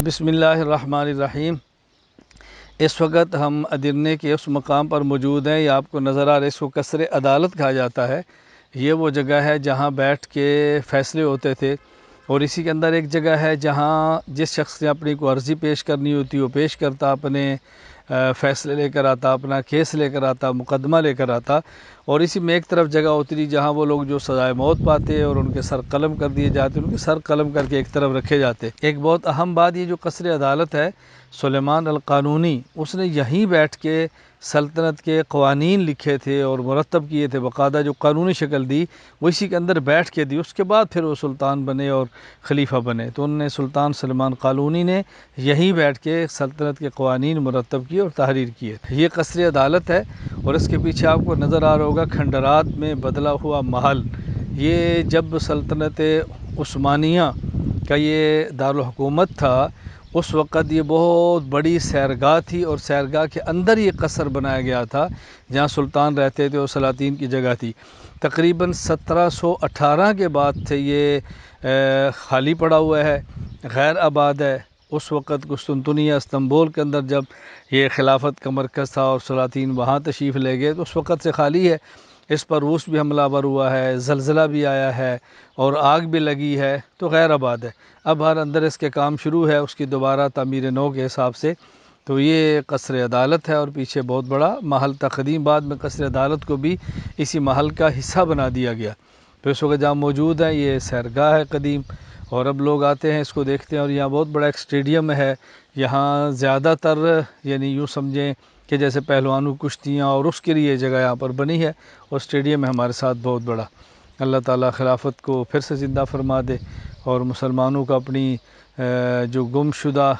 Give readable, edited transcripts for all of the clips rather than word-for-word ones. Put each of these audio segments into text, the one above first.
بسم اللہ الرحمن الرحیم۔ اس وقت ہم ادرنے کے اس مقام پر موجود ہیں، یہ آپ کو نظر آ رہا ہے، اس کو قصر عدالت کہا جاتا ہے۔ یہ وہ جگہ ہے جہاں بیٹھ کے فیصلے ہوتے تھے، اور اسی کے اندر ایک جگہ ہے جہاں جس شخص نے اپنی کو عرضی پیش کرنی ہوتی وہ پیش کرتا، اپنے فیصلے لے کر آتا، اپنا کیس لے کر آتا، مقدمہ لے کر آتا۔ اور اسی میں ایک طرف جگہ ہوتی تھی جہاں وہ لوگ جو سزائے موت پاتے اور ان کے سر قلم کر دیے جاتے، ان کے سر قلم کر کے ایک طرف رکھے جاتے۔ ایک بہت اہم بات، یہ جو قصر عدالت ہے، سلیمان القانونی اس نے یہیں بیٹھ کے سلطنت کے قوانین لکھے تھے اور مرتب کیے تھے، باقاعدہ جو قانونی شکل دی وہ اسی کے اندر بیٹھ کے دی۔ اس کے بعد پھر وہ سلطان بنے اور خلیفہ بنے، تو انہوں نے سلطان سلیمان قانونی نے یہیں بیٹھ کے سلطنت کے قوانین مرتب کیے اور تحریر کیے۔ یہ قصر عدالت ہے، اور اس کے پیچھے آپ کو نظر آ رہا ہوگا کھنڈرات میں بدلا ہوا محل۔ یہ جب سلطنت عثمانیہ کا یہ دارالحکومت تھا، اس وقت یہ بہت بڑی سیرگاہ تھی، اور سیرگاہ کے اندر یہ قصر بنایا گیا تھا جہاں سلطان رہتے تھے اور سلاطین کی جگہ تھی۔ تقریباً 1718 کے بعد سے یہ خالی پڑا ہوا ہے، غیر آباد ہے۔ اس وقت قسطنطنیہ استنبول کے اندر جب یہ خلافت کا مرکز تھا اور سلاطین وہاں تشریف لے گئے، تو اس وقت سے خالی ہے۔ اس پر روس بھی حملہ آور ہوا ہے، زلزلہ بھی آیا ہے اور آگ بھی لگی ہے، تو غیر آباد ہے۔ اب ہر اندر اس کے کام شروع ہے، اس کی دوبارہ تعمیر نو کے حساب سے۔ تو یہ قصر عدالت ہے، اور پیچھے بہت بڑا محل تھا قدیم، بعد میں قصر عدالت کو بھی اسی محل کا حصہ بنا دیا گیا۔ تو اس وقت جہاں موجود ہے یہ سیرگاہ ہے قدیم، اور اب لوگ آتے ہیں اس کو دیکھتے ہیں۔ اور یہاں بہت بڑا ایک اسٹیڈیم ہے، یہاں زیادہ تر یعنی یوں سمجھیں کہ جیسے پہلوانوں کشتیاں، اور اس کے لیے جگہ یہاں پر بنی ہے، اور اسٹیڈیم ہے ہمارے ساتھ بہت بڑا۔ اللہ تعالیٰ خلافت کو پھر سے زندہ فرما دے، اور مسلمانوں کو اپنی جو گم شدہ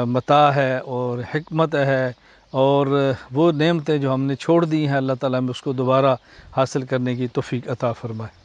متاع ہے اور حکمت ہے اور وہ نعمتیں جو ہم نے چھوڑ دی ہیں، اللہ تعالیٰ ہمیں اس کو دوبارہ حاصل کرنے کی توفیق عطا فرمائے۔